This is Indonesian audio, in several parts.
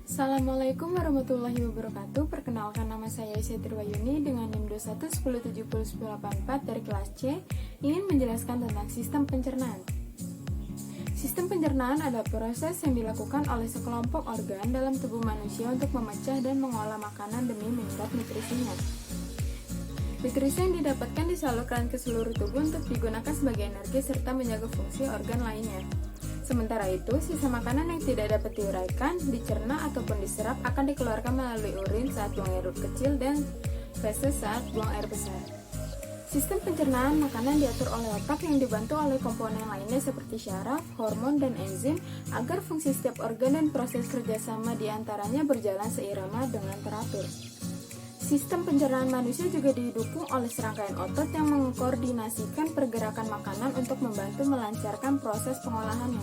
Assalamualaikum warahmatullahi wabarakatuh. Perkenalkan, nama saya Aisyah Tirwayuni dengan NIM 2110784 dari kelas C. Ingin menjelaskan tentang sistem pencernaan. Sistem pencernaan adalah proses yang dilakukan oleh sekelompok organ dalam tubuh manusia untuk memecah dan mengolah makanan demi menyerap nutrisinya. Nutrisi yang didapatkan disalurkan ke seluruh tubuh untuk digunakan sebagai energi serta menjaga fungsi organ lainnya. Sementara itu, sisa makanan yang tidak dapat diuraikan, dicerna ataupun diserap akan dikeluarkan melalui urin saat buang air kecil dan feses saat buang air besar. Sistem pencernaan makanan diatur oleh otak yang dibantu oleh komponen lainnya seperti syaraf, hormon, dan enzim agar fungsi setiap organ dan proses kerjasama di antaranya berjalan seirama dengan teratur. Sistem pencernaan manusia juga didukung oleh serangkaian otot yang mengkoordinasikan pergerakan makanan untuk membantu melancarkan proses pengolahannya.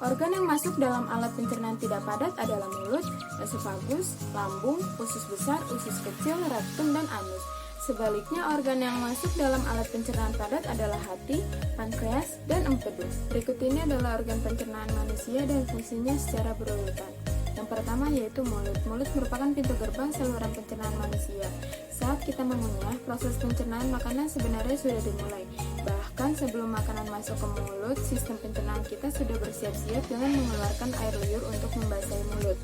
Organ yang masuk dalam alat pencernaan tidak padat adalah mulut, esofagus, lambung, usus besar, usus kecil, rektum, dan anus. Sebaliknya, organ yang masuk dalam alat pencernaan padat adalah hati, pankreas, dan empedu. Berikut ini adalah organ pencernaan manusia dan fungsinya secara berurutan. Yang pertama yaitu mulut. Mulut merupakan pintu gerbang saluran pencernaan manusia. Saat kita mengunyah, proses pencernaan makanan sebenarnya sudah dimulai. Bahkan sebelum makanan masuk ke mulut, sistem pencernaan kita sudah bersiap-siap dengan mengeluarkan air liur untuk membasahi mulut.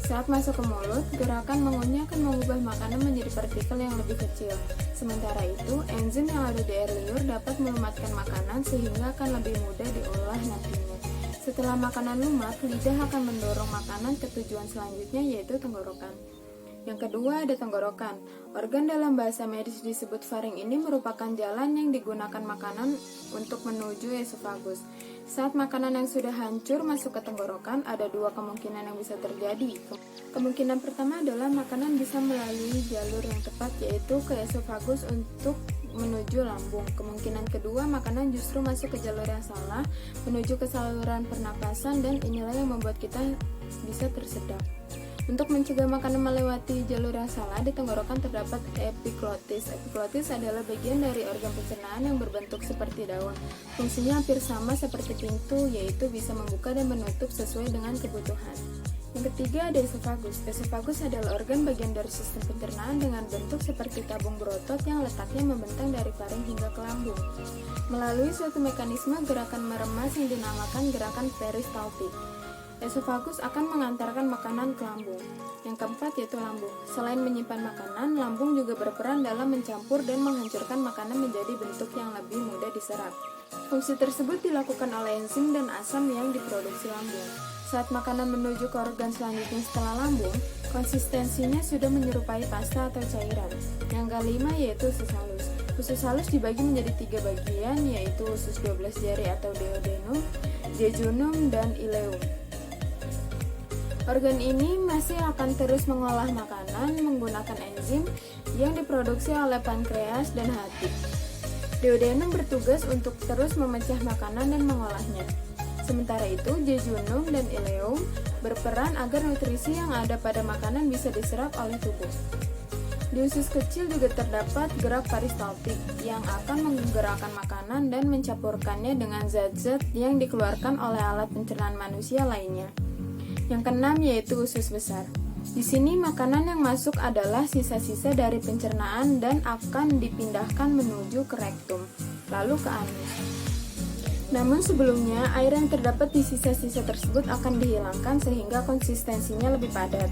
Saat masuk ke mulut, gerakan mengunyah akan mengubah makanan menjadi partikel yang lebih kecil. Sementara itu, enzim yang ada di air liur dapat melumatkan makanan sehingga akan lebih mudah diolah nantinya. Setelah makanan lumat, lidah akan mendorong makanan ke tujuan selanjutnya yaitu tenggorokan. Yang kedua ada tenggorokan. Organ dalam bahasa medis disebut faring ini merupakan jalan yang digunakan makanan untuk menuju esofagus. Saat makanan yang sudah hancur masuk ke tenggorokan, ada dua kemungkinan yang bisa terjadi. Kemungkinan pertama adalah makanan bisa melalui jalur yang tepat yaitu ke esofagus untuk menuju lambung. Kemungkinan kedua, makanan justru masuk ke jalur yang salah, menuju ke saluran pernapasan, dan inilah yang membuat kita bisa tersedak. Untuk mencegah makanan melewati jalur yang salah, di tenggorokan terdapat epiglotis. Epiglotis adalah bagian dari organ pencernaan yang berbentuk seperti daun. Fungsinya hampir sama seperti pintu, yaitu bisa membuka dan menutup sesuai dengan kebutuhan. Yang ketiga ada esofagus. Esofagus adalah organ bagian dari sistem pencernaan dengan bentuk seperti tabung berotot yang letaknya membentang dari faring hingga ke lambung. Melalui suatu mekanisme gerakan meremas yang dinamakan gerakan peristaltik, esofagus akan mengantarkan makanan ke lambung. Yang keempat yaitu lambung. Selain menyimpan makanan, lambung juga berperan dalam mencampur dan menghancurkan makanan menjadi bentuk yang lebih mudah diserap. Fungsi tersebut dilakukan oleh enzim dan asam yang diproduksi lambung. Saat makanan menuju ke organ selanjutnya setelah lambung, konsistensinya sudah menyerupai pasta atau cairan. Yang kelima yaitu usus halus. Usus halus dibagi menjadi 3 bagian, yaitu usus 12 jari atau duodenum, jejunum, dan ileum. Organ ini masih akan terus mengolah makanan menggunakan enzim yang diproduksi oleh pankreas dan hati. Duodenum bertugas untuk terus memecah makanan dan mengolahnya. Sementara itu, jejunum dan ileum berperan agar nutrisi yang ada pada makanan bisa diserap oleh tubuh. Di usus kecil juga terdapat gerak peristaltik yang akan menggerakkan makanan dan mencampurkannya dengan zat-zat yang dikeluarkan oleh alat pencernaan manusia lainnya. Yang keenam yaitu usus besar. Di sini makanan yang masuk adalah sisa-sisa dari pencernaan dan akan dipindahkan menuju ke rektum, lalu ke anus. Namun sebelumnya, air yang terdapat di sisa-sisa tersebut akan dihilangkan sehingga konsistensinya lebih padat.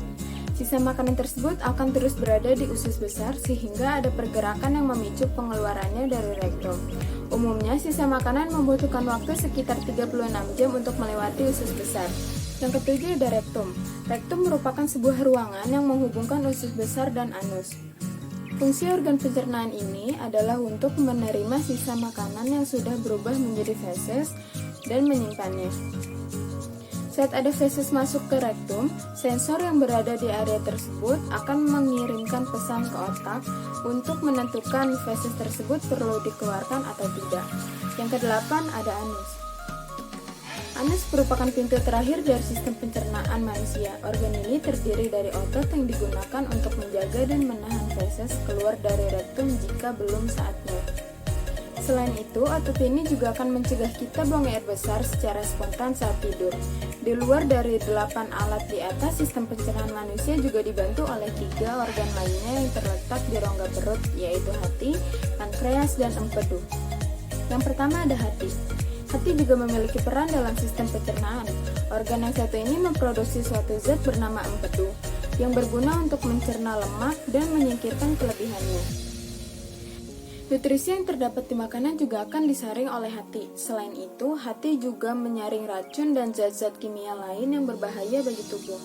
Sisa makanan tersebut akan terus berada di usus besar sehingga ada pergerakan yang memicu pengeluarannya dari rektum. Umumnya, sisa makanan membutuhkan waktu sekitar 36 jam untuk melewati usus besar. Yang ketujuh ada rektum. Rektum merupakan sebuah ruangan yang menghubungkan usus besar dan anus. Fungsi organ pencernaan ini adalah untuk menerima sisa makanan yang sudah berubah menjadi feses dan menyimpannya. Saat ada feses masuk ke rektum, sensor yang berada di area tersebut akan mengirimkan pesan ke otak untuk menentukan feses tersebut perlu dikeluarkan atau tidak. Yang kedelapan ada anus. Anus merupakan pintu terakhir dari sistem pencernaan manusia. Organ ini terdiri dari otot yang digunakan untuk menjaga dan menahan feses keluar dari rektum jika belum saatnya. Selain itu, otot ini juga akan mencegah kita buang air besar secara spontan saat tidur. Di luar dari 8 alat di atas, sistem pencernaan manusia juga dibantu oleh 3 organ lainnya yang terletak di rongga perut, yaitu hati, pankreas, dan empedu. Yang pertama ada hati. Hati juga memiliki peran dalam sistem pencernaan. Organ yang satu ini memproduksi suatu zat bernama empedu, yang berguna untuk mencerna lemak dan menyingkirkan kelebihannya. Nutrisi yang terdapat di makanan juga akan disaring oleh hati. Selain itu, hati juga menyaring racun dan zat-zat kimia lain yang berbahaya bagi tubuh.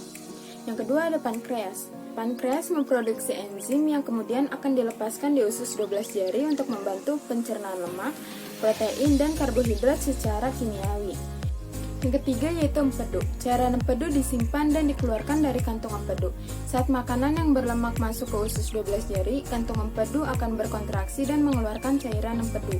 Yang kedua ada pankreas. Pankreas memproduksi enzim yang kemudian akan dilepaskan di usus 12 jari untuk membantu pencernaan lemak, protein, dan karbohidrat secara kimiawi. Yang ketiga yaitu empedu. Cairan empedu disimpan dan dikeluarkan dari kantung empedu. Saat makanan yang berlemak masuk ke usus 12 jari, kantung empedu akan berkontraksi dan mengeluarkan cairan empedu.